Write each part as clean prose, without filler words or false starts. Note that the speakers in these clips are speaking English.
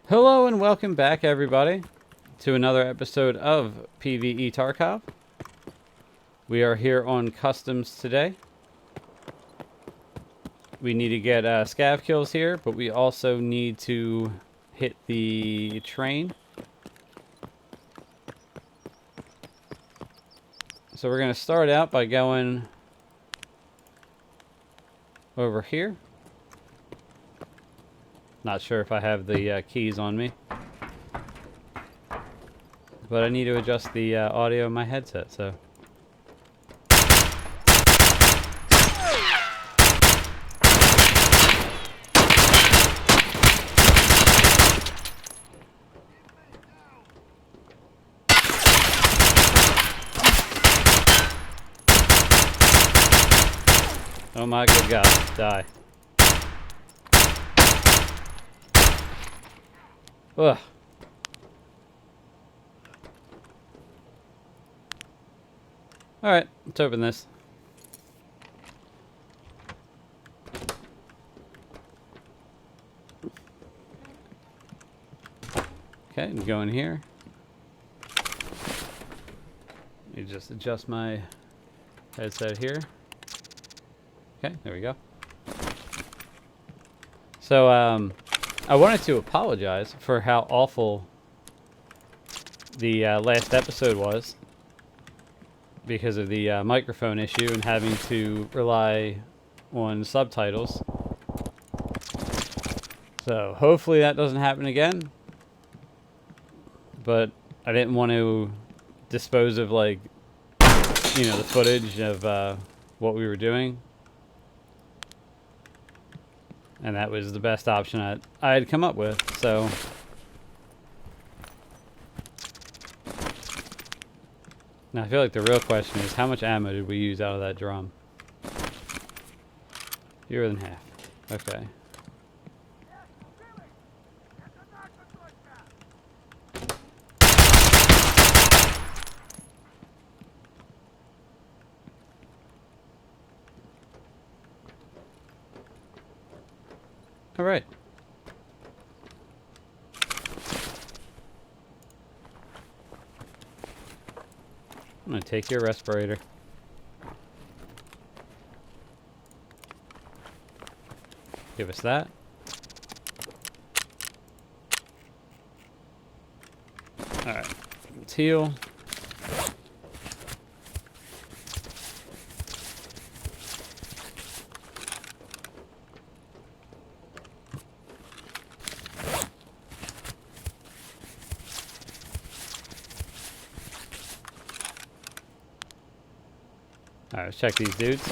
Hello and welcome back, everybody, to another episode of PvE Tarkov. We are here on customs today. We need to get scav kills here, but we also need to hit the train. So we're going to start out by going over here. Not sure if I have the keys on me, but I need to adjust the audio in my headset, so. Oh my good God, die. Ugh. Alright, let's open this. Okay, go in here. Let me just adjust my headset here. Okay, there we go. So, I wanted to apologize for how awful the last episode was because of the microphone issue and having to rely on subtitles. So, hopefully that doesn't happen again. But I didn't want to dispose of, like, you know, the footage of what we were doing. And that was the best option I had come up with, so. Now I feel like the real question is, how much ammo did we use out of that drum? Fewer than half. Okay. All right. I'm gonna take your respirator. Give us that. All right. Let's heal. Alright, let's check these dudes.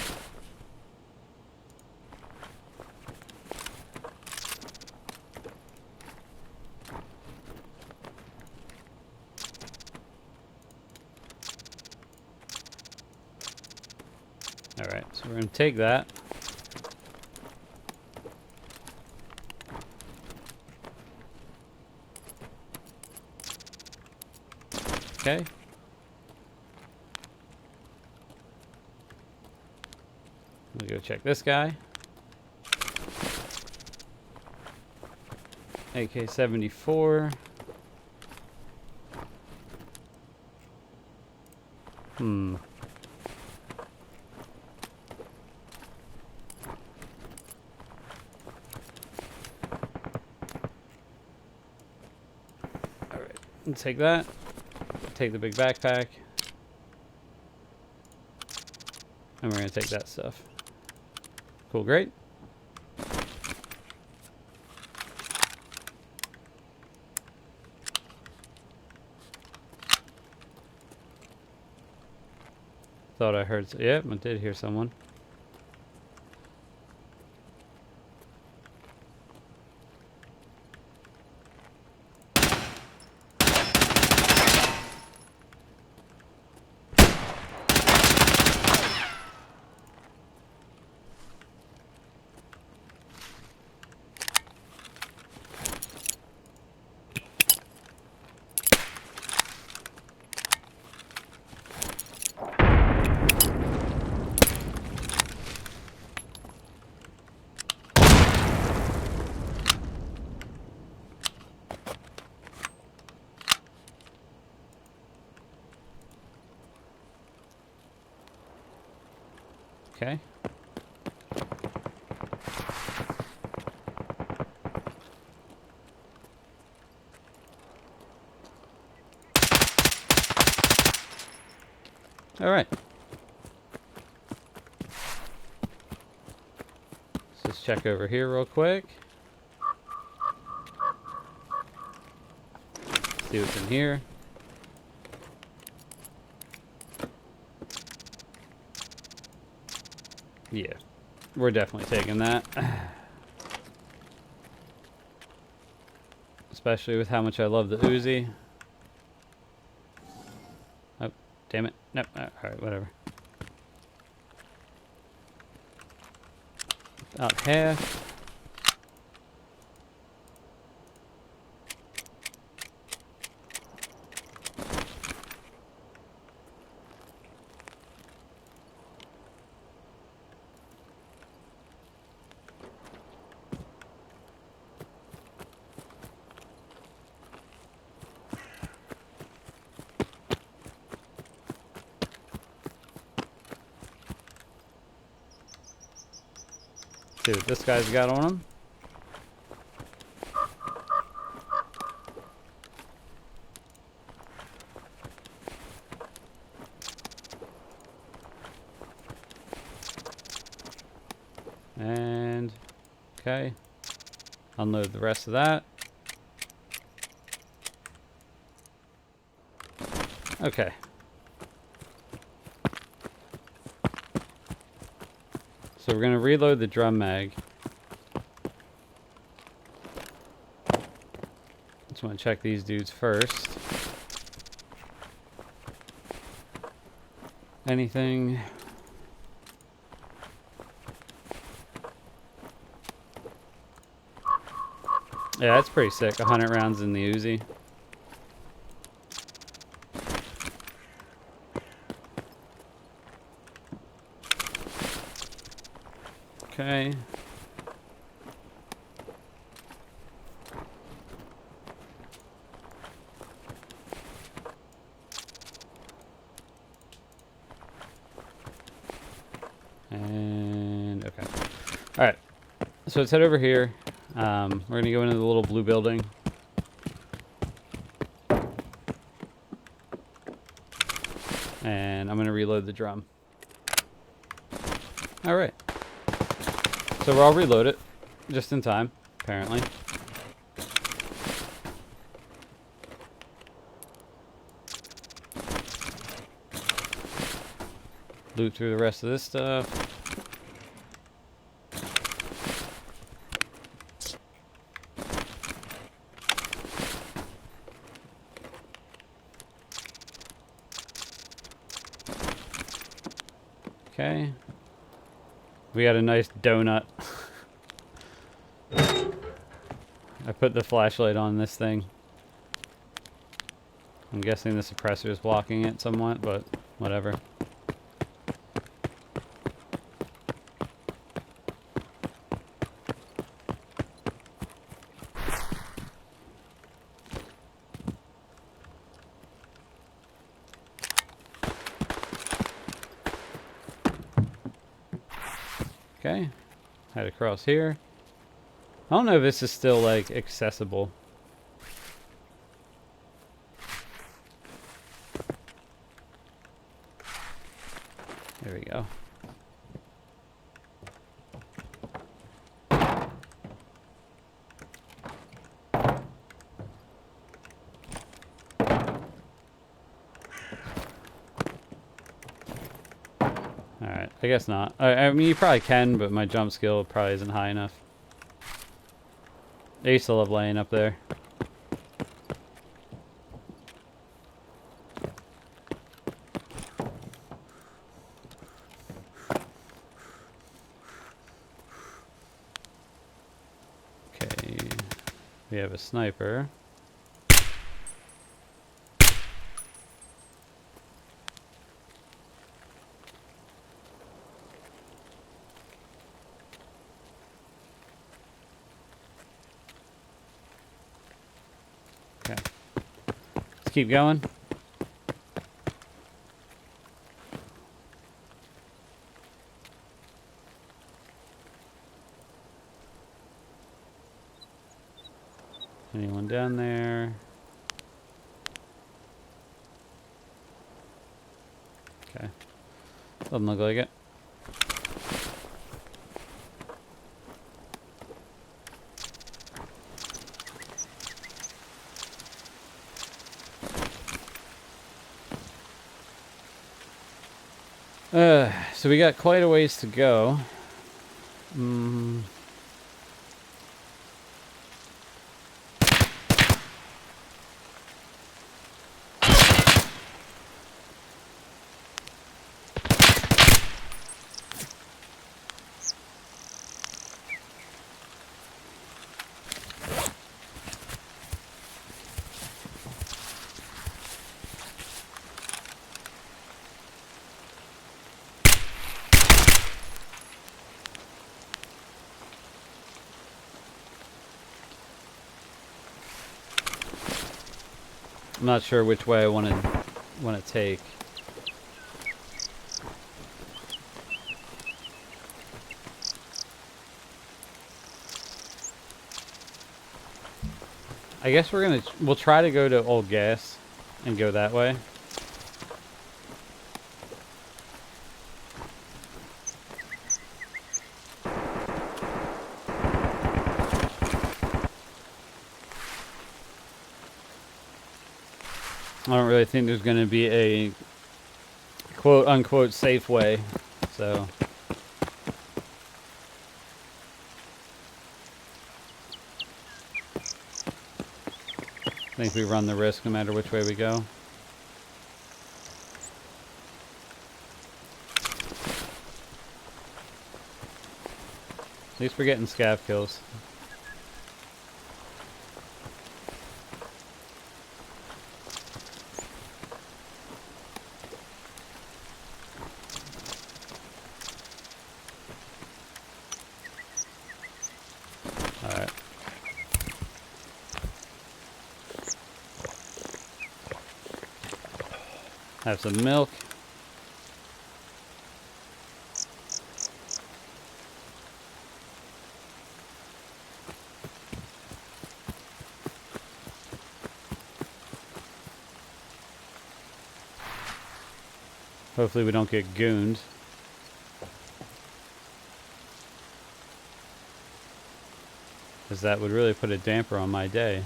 Alright, so we're going to take that. Okay. Let's go check this guy. AK-74. Hmm. Alright, let's take that. Take the big backpack. And we're going to take that stuff. Cool, great. Thought I heard, yep, I did hear someone. Okay. All right. Let's just check over here real quick. See what's in here. Yeah, we're definitely taking that. Especially with how much I love the Uzi. Oh, damn it. Nope. Alright, whatever. About half. See what this guy's got on him. And, okay. Unload the rest of that. Okay. So we're going to reload the drum mag. Just want to check these dudes first. Anything? Yeah, that's pretty sick. 100 rounds in the Uzi. Okay. And okay. All right. So let's head over here. We're gonna go into the little blue building. And I'm gonna reload the drum. All right. So I'll reload it just in time, apparently. Loot through the rest of this stuff. Okay. We got a nice donut. I put the flashlight on this thing. I'm guessing the suppressor is blocking it somewhat, but whatever. Okay, head across here. I don't know if this is still like accessible. There we go. Alright, I guess not. I mean, you probably can, but my jump skill probably isn't high enough. I used to love laying up there. Okay, we have a sniper. Okay. Let's keep going. Anyone down there? Okay. Doesn't look like it. So we got quite a ways to go. I'm not sure which way I want to take. I guess we'll try to go to Old Gas and go that way. I don't really think there's going to be a quote-unquote safe way, so... I think we run the risk no matter which way we go. At least we're getting scav kills. Alright. Have some milk. Hopefully we don't get gooned. Because that would really put a damper on my day.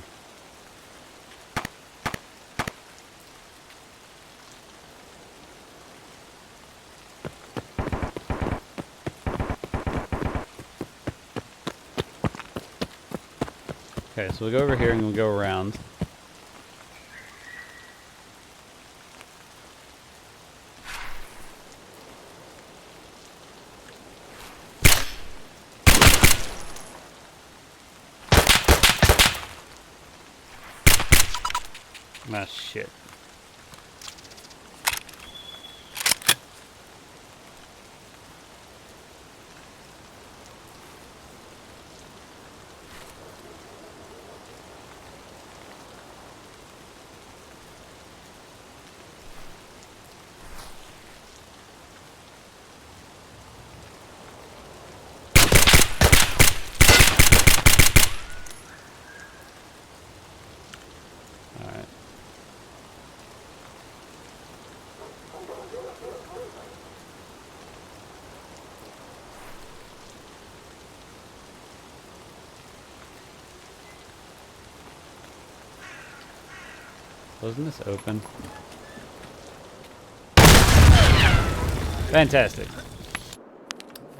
Okay, so we'll go over here and we'll go around. Ah, shit. Wasn't this open? Fantastic.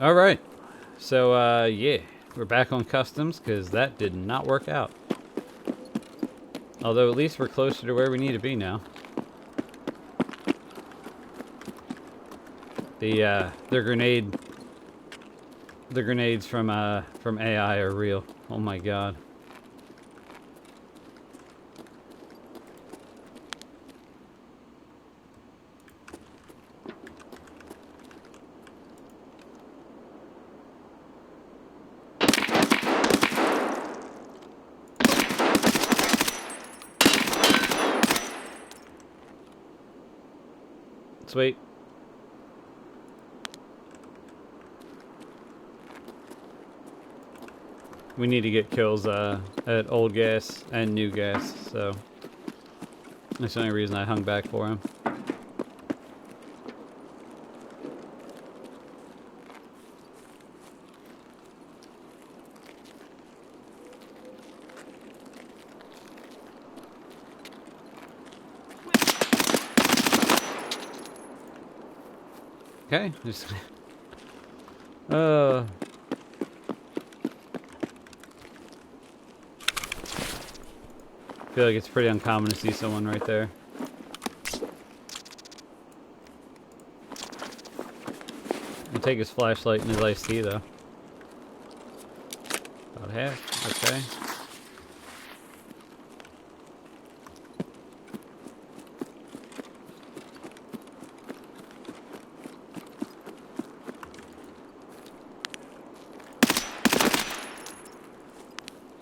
Alright. So, yeah. We're back on customs because that did not work out. Although at least we're closer to where we need to be now. The grenades from AI are real. Oh my god. Sweet. we need to get kills at old gas and new gas, so that's the only reason I hung back for him. Okay, just I feel like it's pretty uncommon to see someone right there. I'll take his flashlight and his iced tea though. About half, okay.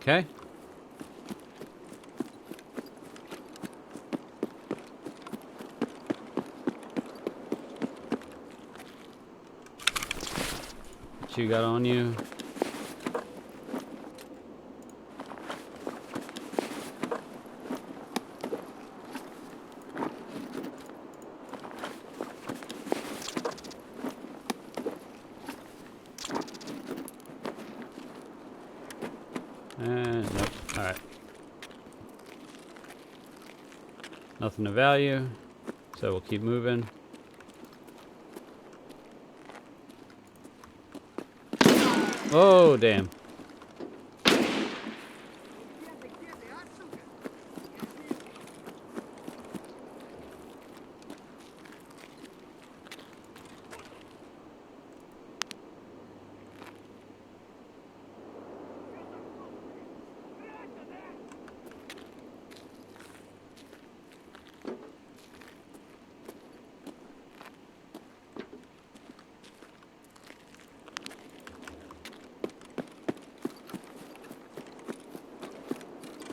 Okay. What you got on you? Nope. Alright. Nothing of value, so we'll keep moving. Oh, damn.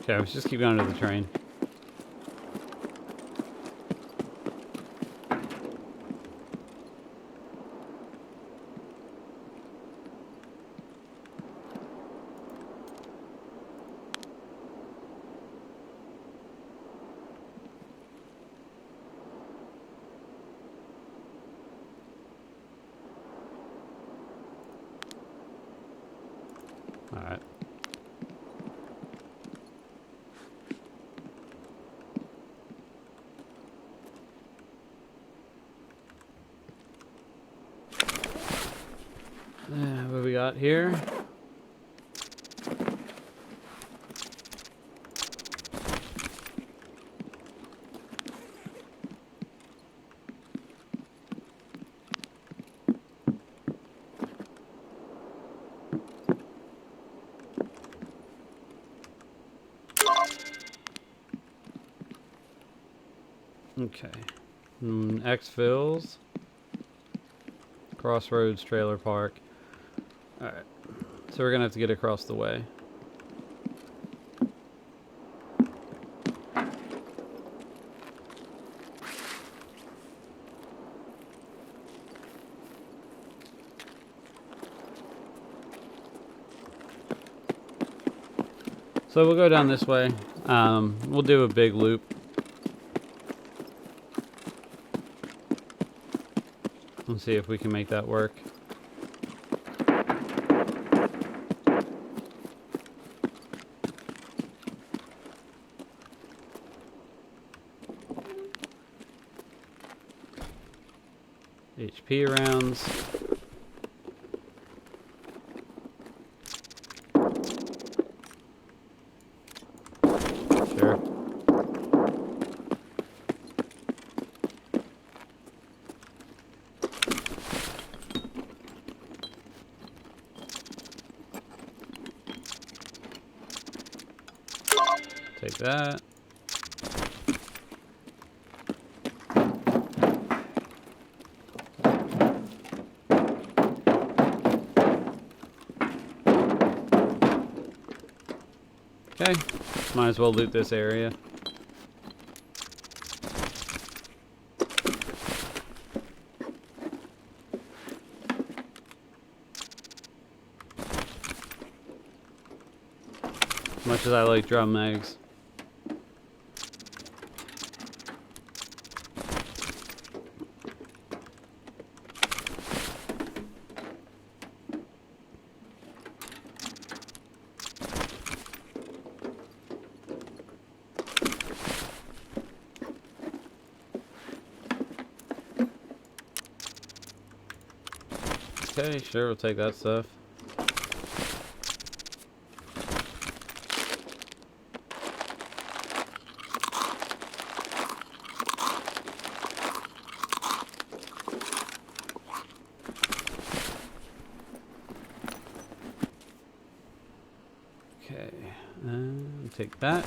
Okay, let's just keep going to the train. Alright. What do we got here? Okay. Xvilles. Crossroads Trailer Park. Alright. So we're gonna have to get across the way. So we'll go down this way. We'll do a big loop. Let's see if we can make that work. HP rounds. Sure. Take that. Okay, might as well loot this area. much as I like drum mags. Okay, sure, we'll take that stuff. Okay, take that.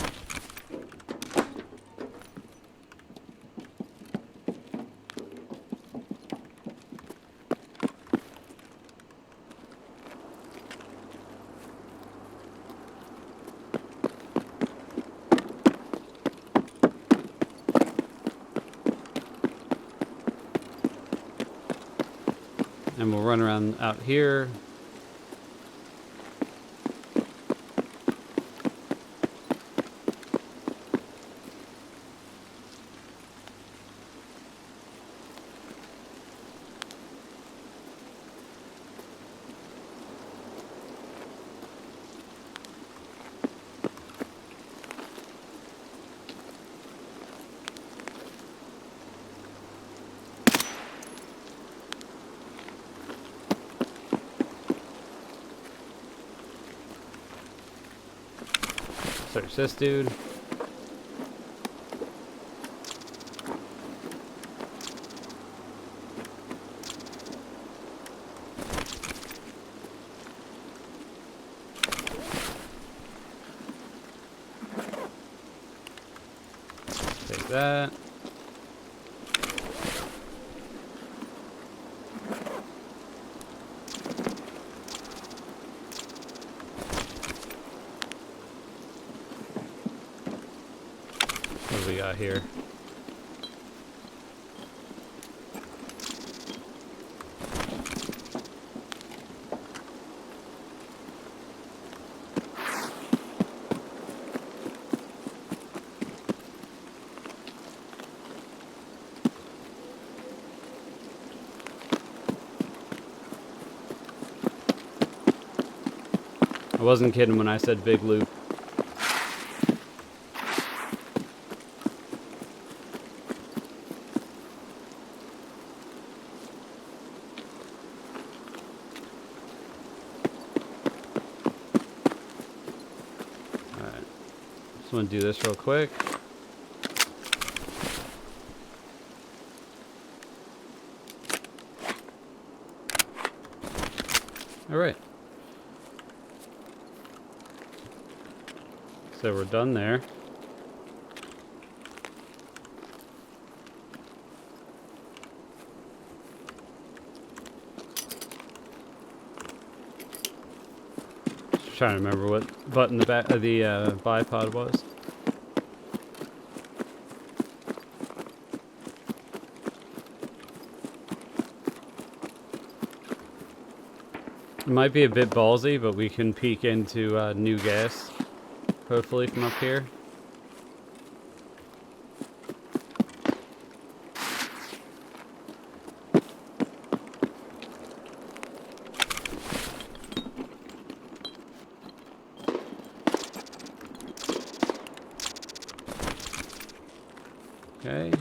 And we'll run around out here. Search this dude. Take that. What do we got here? I wasn't kidding when I said big loop. Alright. Just want to do this real quick. Alright. So we're done there. Just trying to remember what button the back of the bipod was. It might be a bit ballsy, but we can peek into new gas. Hopefully from up here. Okay.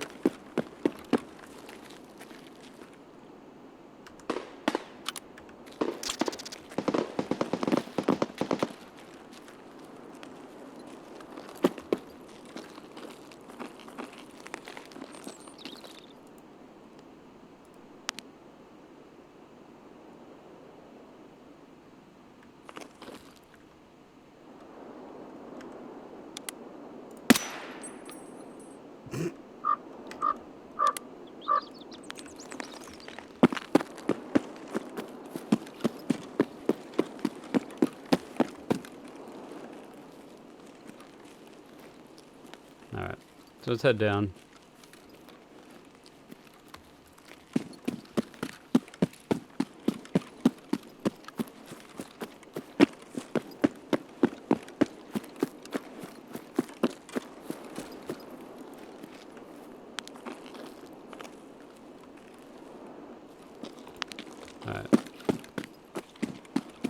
Alright, so let's head down.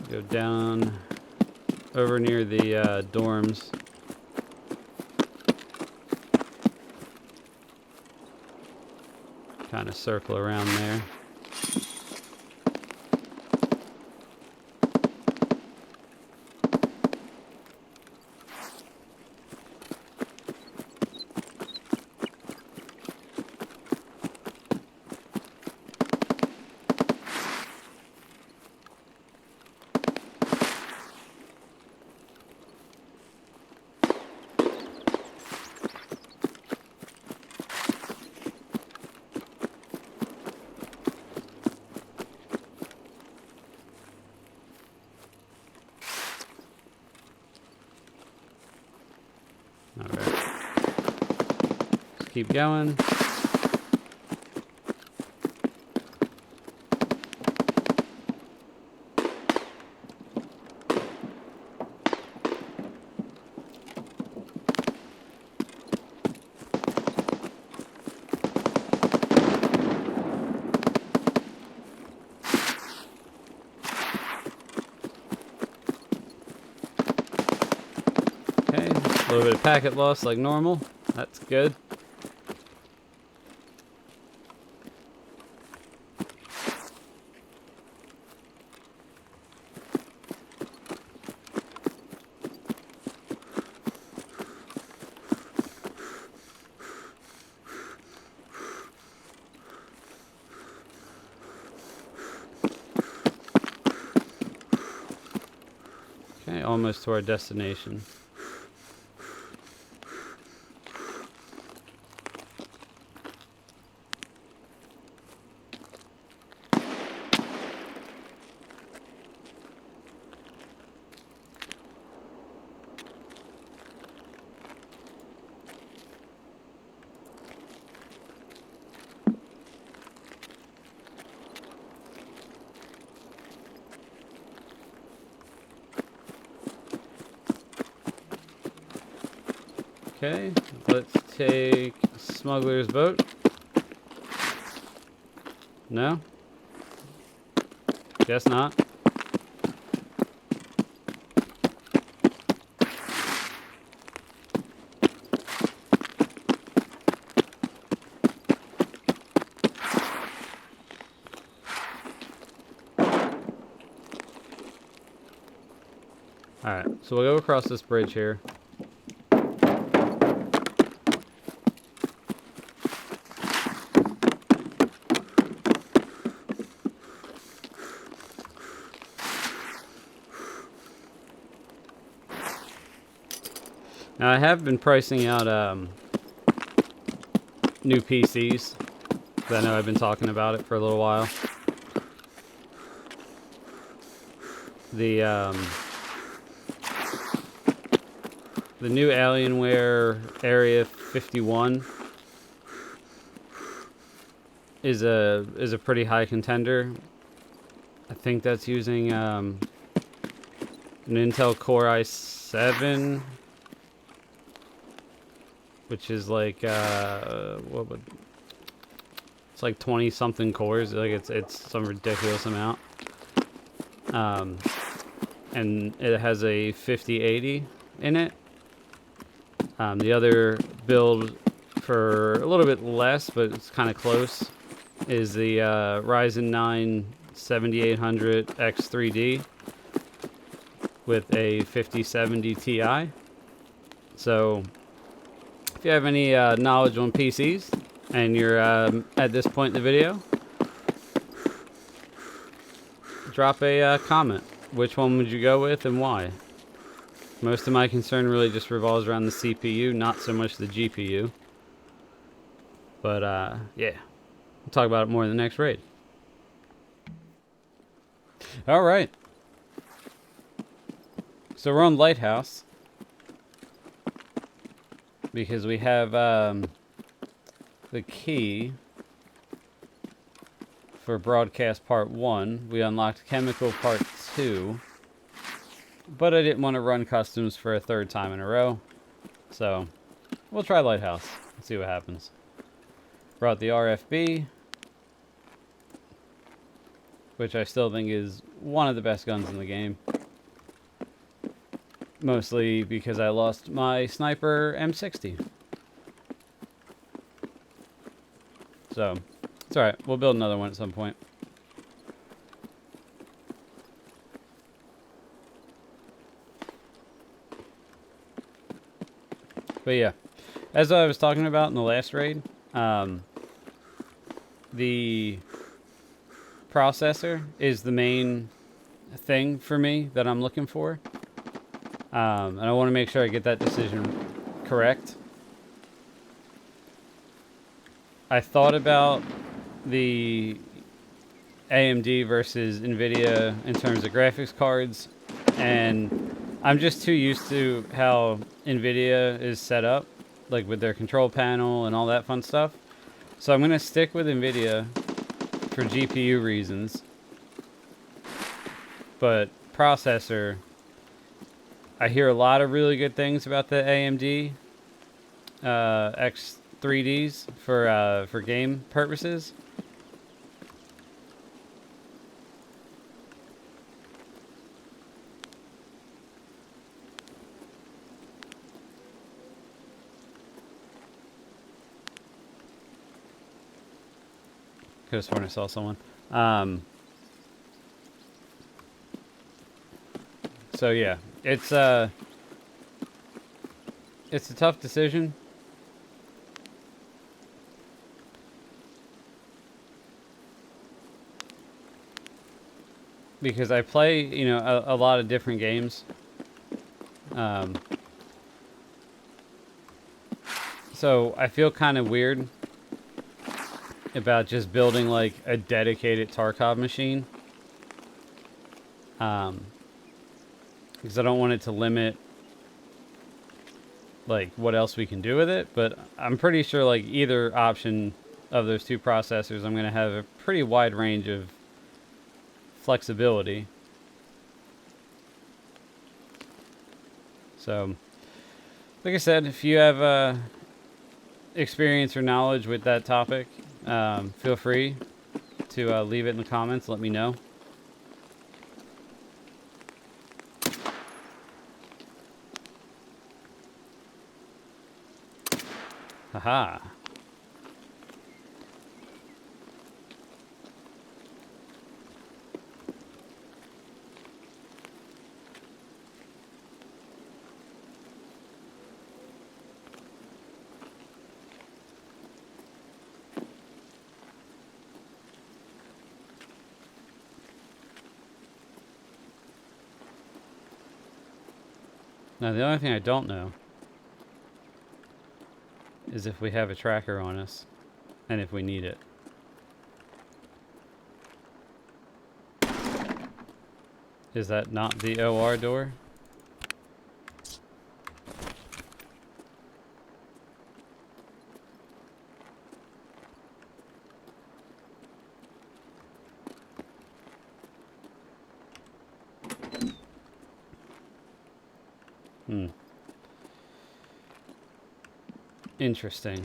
Go down over near the dorms. Kind of circle around there. Keep going. Okay, a little bit of packet loss like normal. That's good. Okay, almost to our destination. Okay, let's take Smuggler's Boat. No? Guess not. Alright, so we'll go across this bridge here. Now I have been pricing out new PCs. I know I've been talking about it for a little while. The new Alienware Area 51 is a pretty high contender. I think that's using an Intel Core i7, which is like it's like 20 something cores. Like it's some ridiculous amount. And it has a 5080 in it. The other build for a little bit less, but it's kind of close, is the Ryzen 9 7800 X3D with a 5070 Ti. So if you have any knowledge on PCs and you're at this point in the video, drop a comment. Which one would you go with and why? Most of my concern really just revolves around the CPU, not so much the GPU. But yeah, we'll talk about it more in the next raid. Alright. So we're on Lighthouse. Because we have the key for Broadcast Part 1. We unlocked Chemical Part 2. But I didn't want to run customs for a third time in a row. So we'll try Lighthouse and see what happens. Brought the RFB. which I still think is one of the best guns in the game. Mostly because I lost my sniper M60. So, it's alright. We'll build another one at some point. But yeah, as I was talking about in the last raid, the processor is the main thing for me that I'm looking for. And I want to make sure I get that decision correct. I thought about the AMD versus NVIDIA in terms of graphics cards, and I'm just too used to how NVIDIA is set up, like with their control panel and all that fun stuff. So I'm going to stick with NVIDIA for GPU reasons. But processor, I hear a lot of really good things about the AMD X3Ds for game purposes. Could have sworn I saw someone. So yeah, it's a tough decision. Because I play, you know, a lot of different games. So I feel kind of weird about just building like a dedicated Tarkov machine. Because I don't want it to limit like what else we can do with it, but I'm pretty sure like either option of those two processors, I'm going to have a pretty wide range of flexibility. So, like I said, if you have experience or knowledge with that topic, feel free to leave it in the comments. Let me know. Haha. Now, the only thing I don't know is if we have a tracker on us and if we need it. Is that not the OR door? Interesting.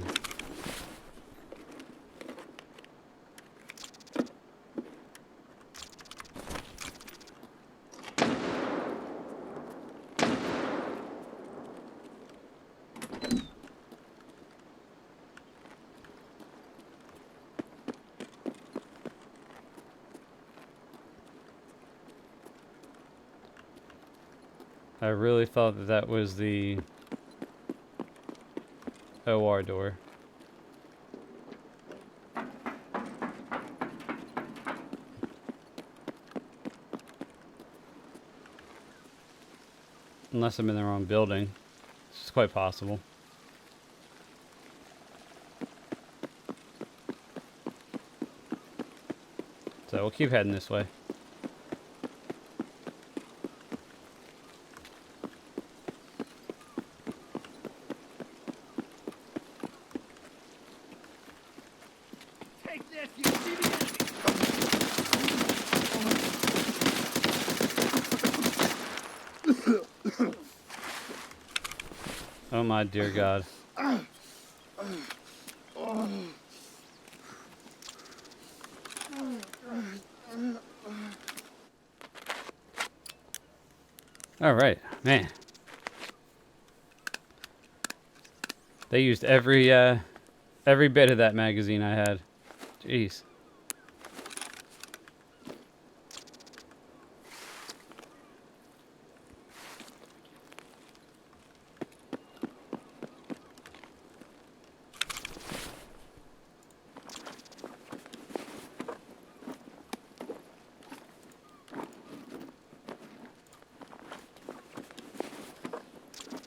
I really thought that that was the OR door. Unless I'm in the wrong building. It's quite possible. So we'll keep heading this way. Take this, you see the enemy. Oh my dear God. All right, man. They used every bit of that magazine I had. Jeez.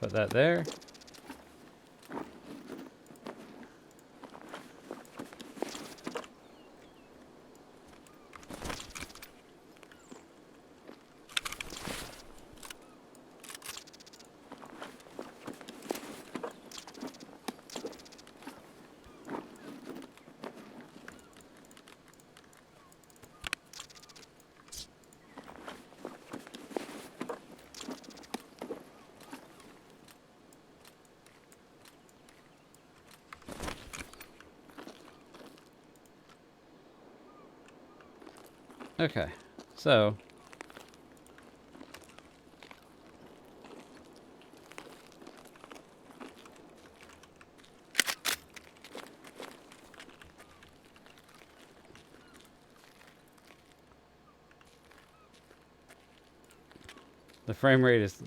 Put that there. Okay, so the frame rate is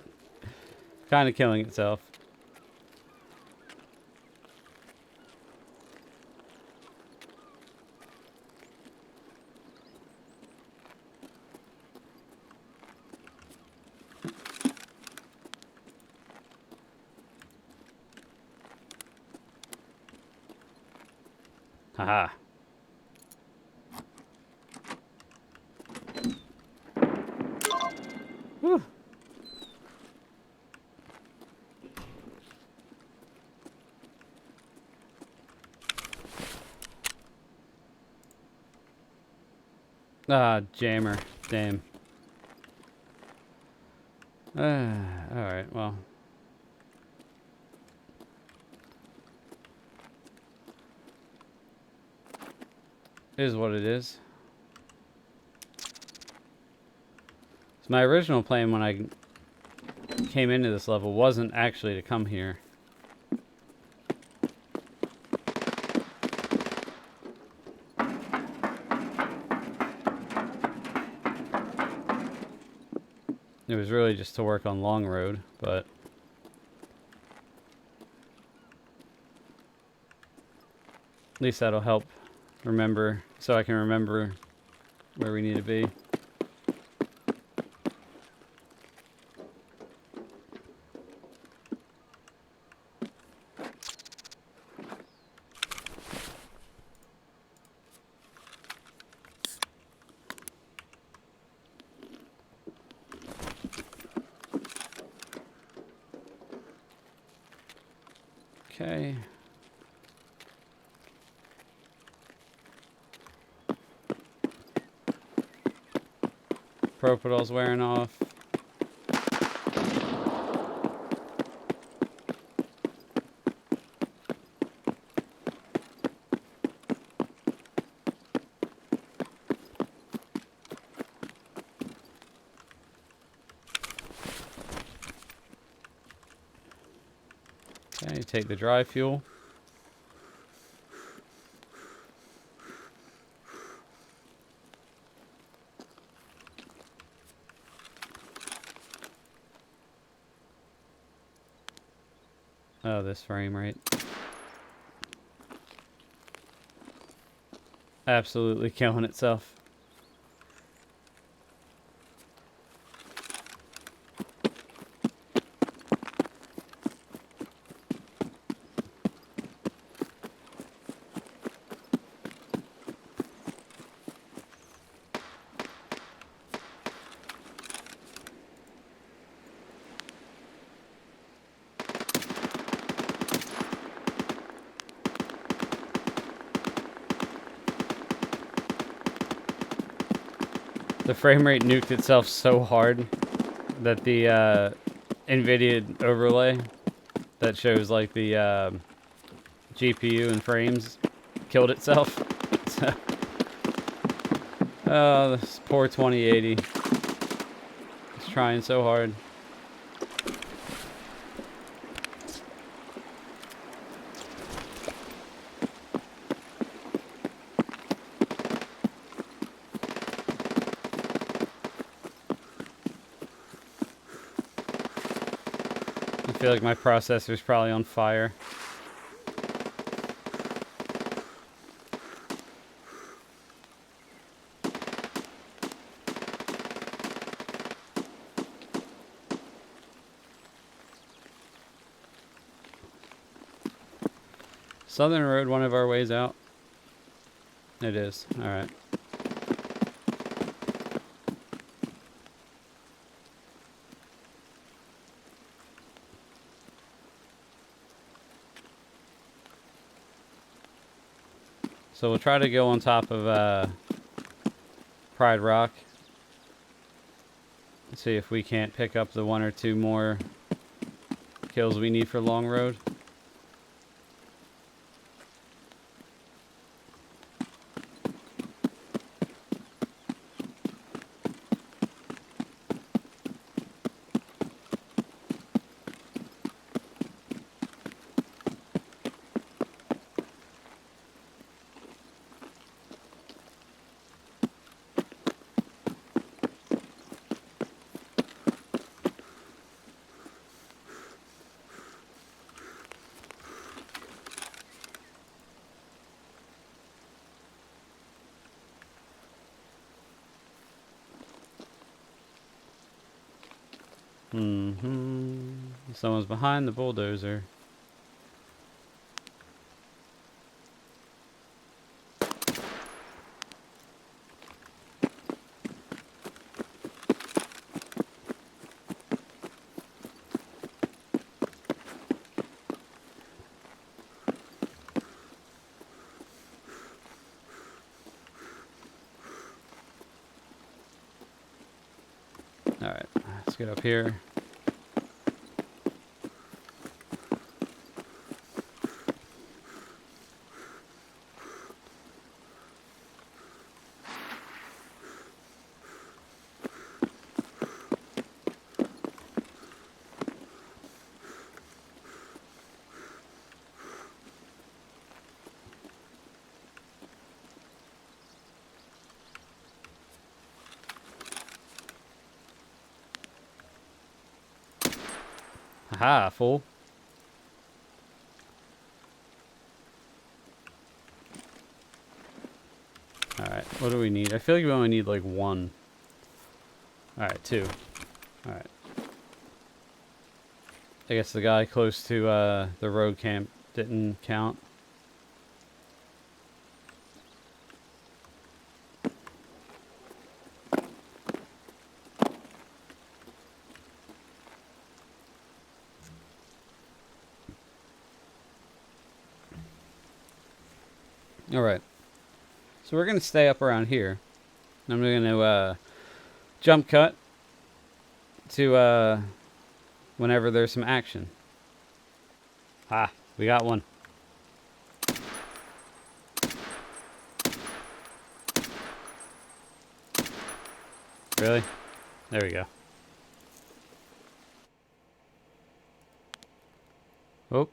kind of killing itself. Haha. Whew. Ah, jammer. Damn. Alright, well. Is what it is. So my original plan when I came into this level wasn't actually to come here. It was really just to work on Long Road, but at least that'll help remember, so I can remember where we need to be. Okay. Propedal's wearing off. Okay, take the dry fuel. Oh, this frame rate. Absolutely killing itself. The frame rate nuked itself so hard that the NVIDIA overlay that shows like the GPU and frames killed itself. So, oh, this poor 2080. It's trying so hard. feel like my processor's probably on fire. Southern Road, one of our ways out. It is. All right. So we'll try to go on top of Pride Rock. See if we can't pick up the 1 or 2 more kills we need for Long Road. Someone's behind the bulldozer. Alright, let's get up here. Aha, fool. Alright, what do we need? I feel like we only need like 1. Alright, 2. Alright. I guess the guy close to the road camp didn't count. Alright. So we're going to stay up around here. I'm going to jump cut to whenever there's some action. Ah, we got one. Really? There we go. Oh.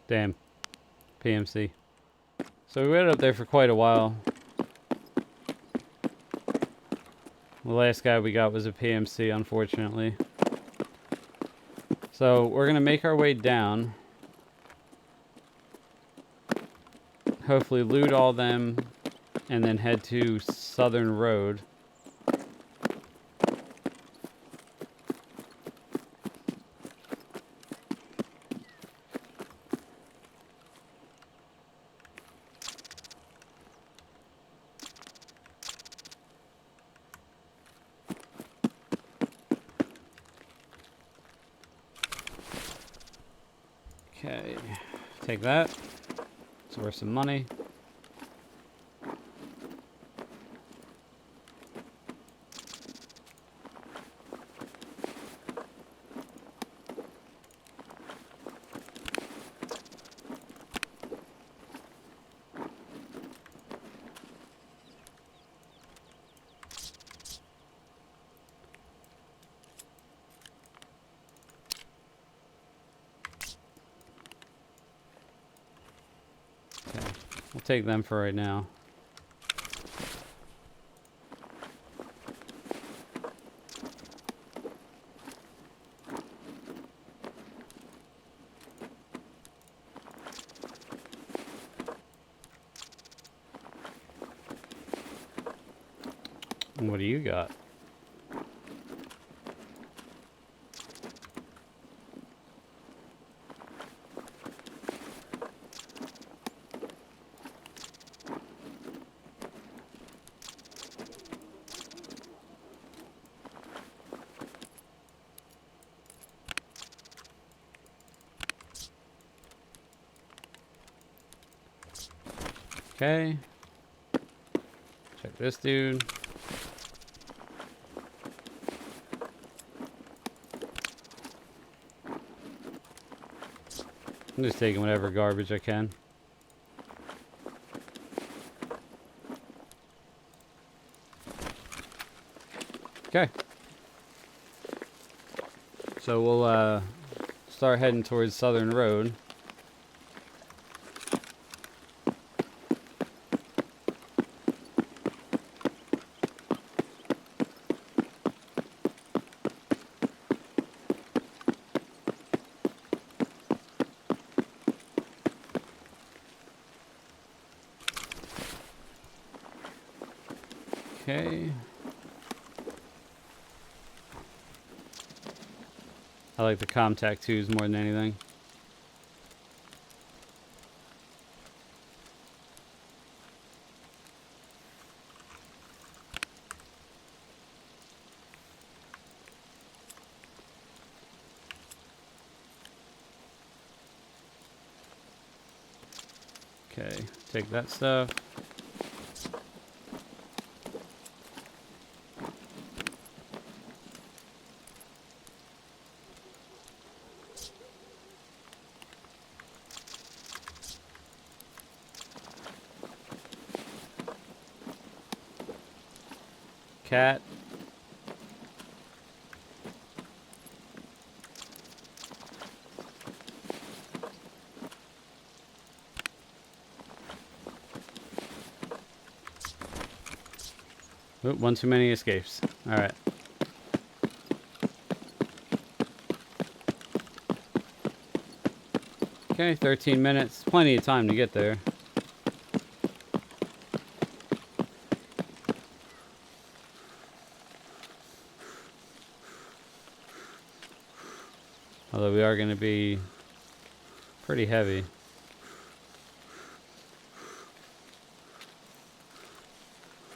Damn. PMC. So we waited up there for quite a while. The last guy we got was a PMC, unfortunately. So we're going to make our way down. Hopefully loot all them and then head to Southern Road. Okay, take that. It's worth some money. take them for right now. And what do you got? Okay. Check this dude. I'm just taking whatever garbage I can. Okay. So we'll start heading towards Southern Road. Okay. I like the Comtac 2s more than anything. Okay, take that stuff. Cat. Oop, one too many escapes. Alright. Okay, 13 minutes. Plenty of time to get there. Although we are going to be pretty heavy.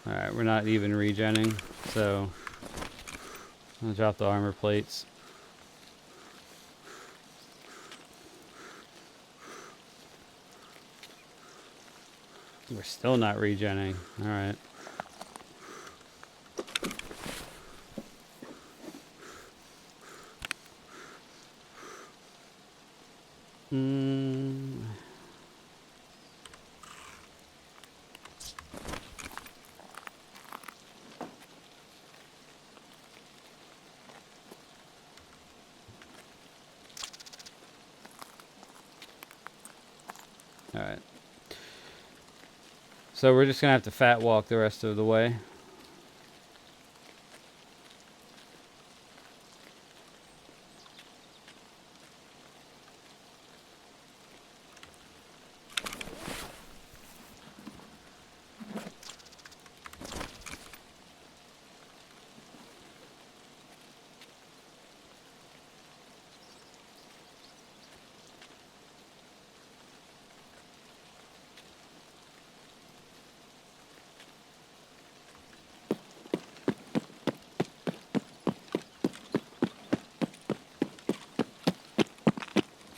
Alright, we're not even regenning, so I'll drop the armor plates. We're still not regenning. Alright. Alright. So we're just going to have to fat walk the rest of the way.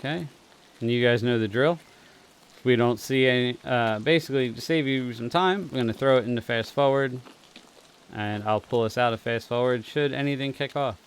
Okay, and you guys know the drill. If we don't see any, basically to save you some time, I'm going to throw it into fast forward, and I'll pull us out of fast forward should anything kick off.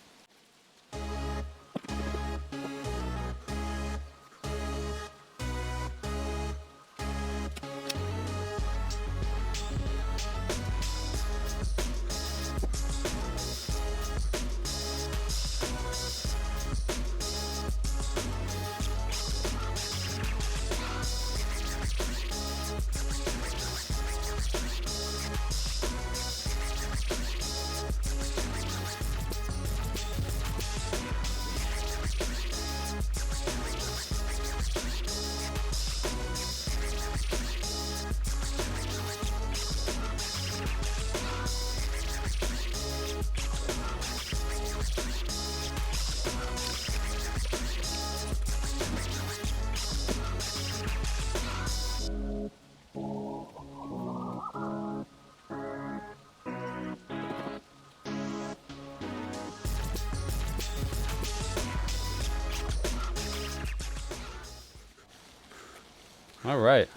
Alright.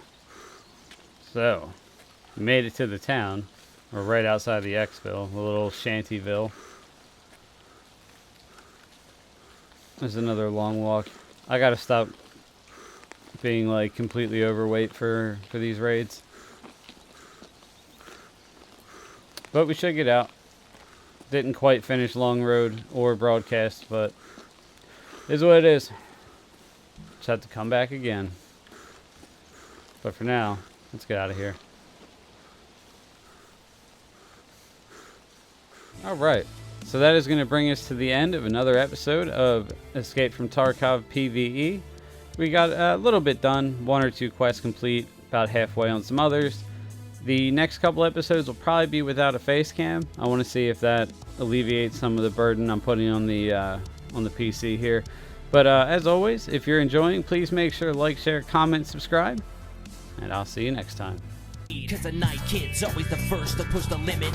So, we made it to the town. We're right outside the Xville, the little shantyville. There's another long walk. I gotta stop being like completely overweight for these raids. But we should get out. Didn't quite finish Long Road or Broadcast, but it is what it is. Just have to come back again. But for now, let's get out of here. Alright, so that is going to bring us to the end of another episode of Escape from Tarkov PvE. We got a little bit done, 1 or 2 quests complete, about halfway on some others. The next couple episodes will probably be without a face cam. I want to see if that alleviates some of the burden I'm putting on the PC here. But as always, if you're enjoying, please make sure to like, share, comment, subscribe, and I'll see you next time. Cause the Nightkid's always the first to push the limit.